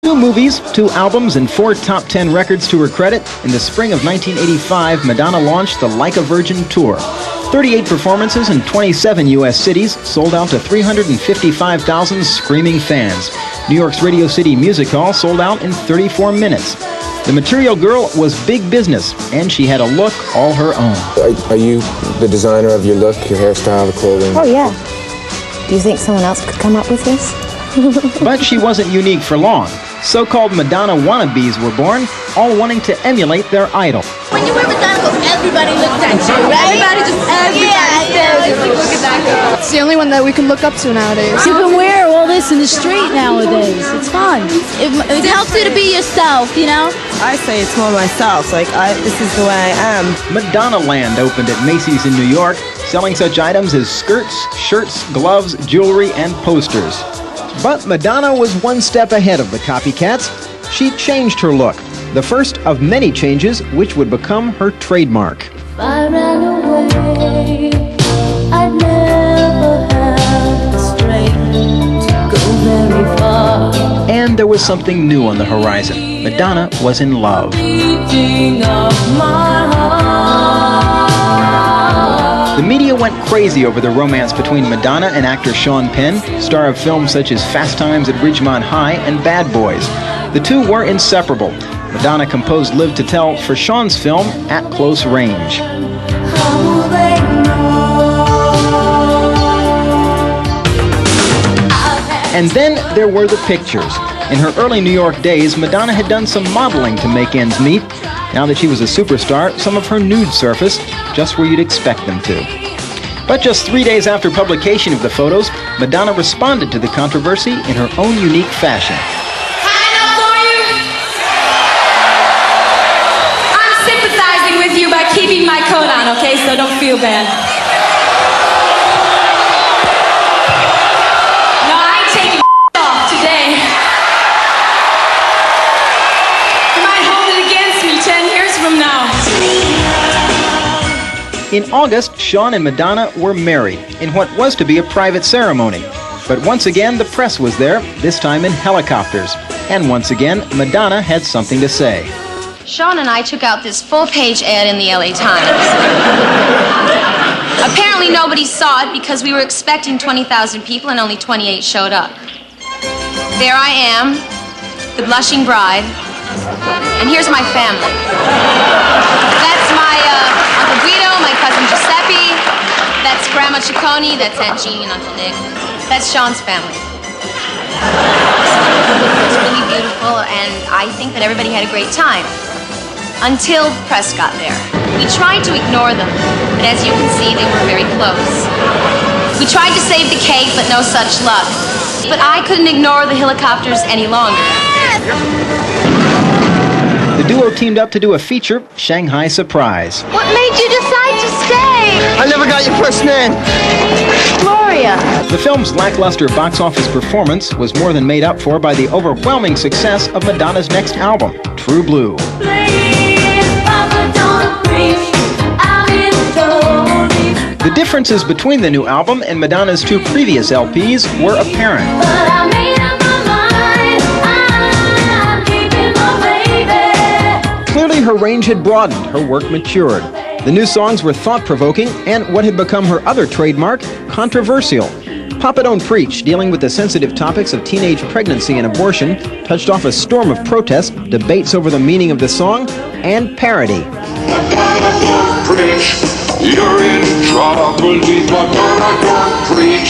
2 movies, 2 albums, and 4 top 10 records to her credit. In the spring of 1985, Madonna launched the Like a Virgin Tour. 38 performances in 27 U.S. cities, sold out to 355,000 screaming fans. New York's Radio City Music Hall sold out in 34 minutes. The Material Girl was big business, and she had a look all her own. Are you the designer of your look, your hairstyle, the clothing? Oh, yeah. Do you think someone else could come up with this? But she wasn't unique for long. So-called Madonna wannabes were born, all wanting to emulate their idol. When you wear Madonna clothes, everybody looks at you, right? Everybody just look at that girl. It's the only one that we can look up to nowadays. You can wear all this in the street nowadays. It's fun. It helps you to be yourself, you know? I say it's more myself. This is the way I am. Madonna Land opened at Macy's in New York, selling such items as skirts, shirts, gloves, jewelry, and posters. But Madonna was one step ahead of the copycats. She changed her look, the first of many changes which would become her trademark. If I ran away, I'd never have the strength to go very far. And there was something new on the horizon. Madonna was in love. The media went crazy over the romance between Madonna and actor Sean Penn, star of films such as Fast Times at Ridgemont High and Bad Boys. The two were inseparable. Madonna composed Live to Tell for Sean's film At Close Range. And then there were the pictures. In her early New York days, Madonna had done some modeling to make ends meet. Now that she was a superstar, some of her nudes surfaced, just where you'd expect them to. But just 3 days after publication of the photos, Madonna responded to the controversy in her own unique fashion. I'm sympathizing with you by keeping my coat on, okay? So don't feel bad. No, I ain't taking off today. You might hold it against me 10 years from now. In August, Sean and Madonna were married in what was to be a private ceremony. But once again, the press was there, this time in helicopters. And once again, Madonna had something to say. Sean and I took out this full-page ad in the LA Times. Apparently nobody saw it because we were expecting 20,000 people and only 28 showed up. There I am, the blushing bride, and here's my family. That's my Uncle Guido, my cousin Giuseppe, that's Grandma Ciccone, that's Aunt Jeannie and Uncle Nick. That's Sean's family. It's really beautiful, and I think that everybody had a great time. Until the press got there. We tried to ignore them, but as you can see, they were very close. We tried to save the cake, but no such luck. But I couldn't ignore the helicopters any longer. The duo teamed up to do a feature, Shanghai Surprise. What made you decide to stay? I never got your first name. Gloria. The film's lackluster box office performance was more than made up for by the overwhelming success of Madonna's next album, True Blue. The differences between the new album and Madonna's 2 previous LPs were apparent. Clearly her range had broadened, her work matured. The new songs were thought-provoking and what had become her other trademark, controversial. Papa Don't Preach, dealing with the sensitive topics of teenage pregnancy and abortion, touched off a storm of protest, debates over the meaning of the song, and parody.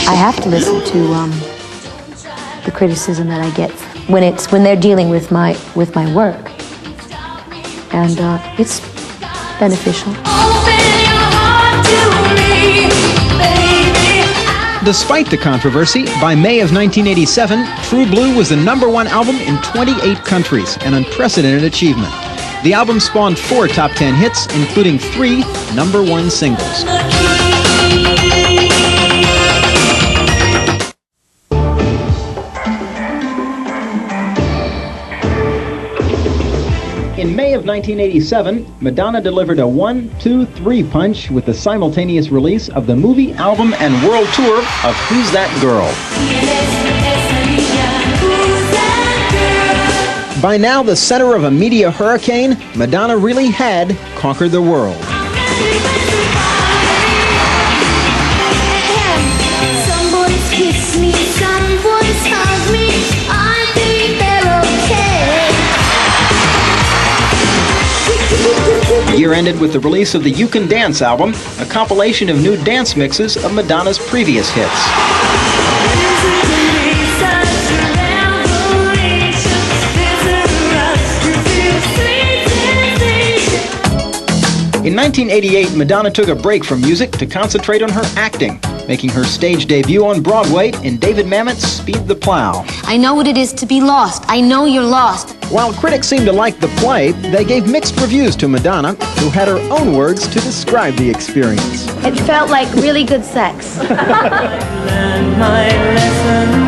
I have to listen to the criticism that I get when they're dealing with my work, and it's beneficial. Despite the controversy, by May of 1987, True Blue was the #1 album in 28 countries, an unprecedented achievement. The album spawned 4 top 10 hits, including 3 #1 singles. In May of 1987, Madonna delivered a 1-2-3 punch with the simultaneous release of the movie, album, and world tour of Who's That Girl? By now the center of a media hurricane, Madonna really had conquered the world. Somebody's kissed me, someone's hugged me. I think they're okay. The year ended with the release of the You Can Dance album, a compilation of new dance mixes of Madonna's previous hits. In 1988, Madonna took a break from music to concentrate on her acting, making her stage debut on Broadway in David Mamet's Speed the Plow. I know what it is to be lost. I know you're lost. While critics seemed to like the play, they gave mixed reviews to Madonna, who had her own words to describe the experience. It felt like really good sex. Learned my lesson.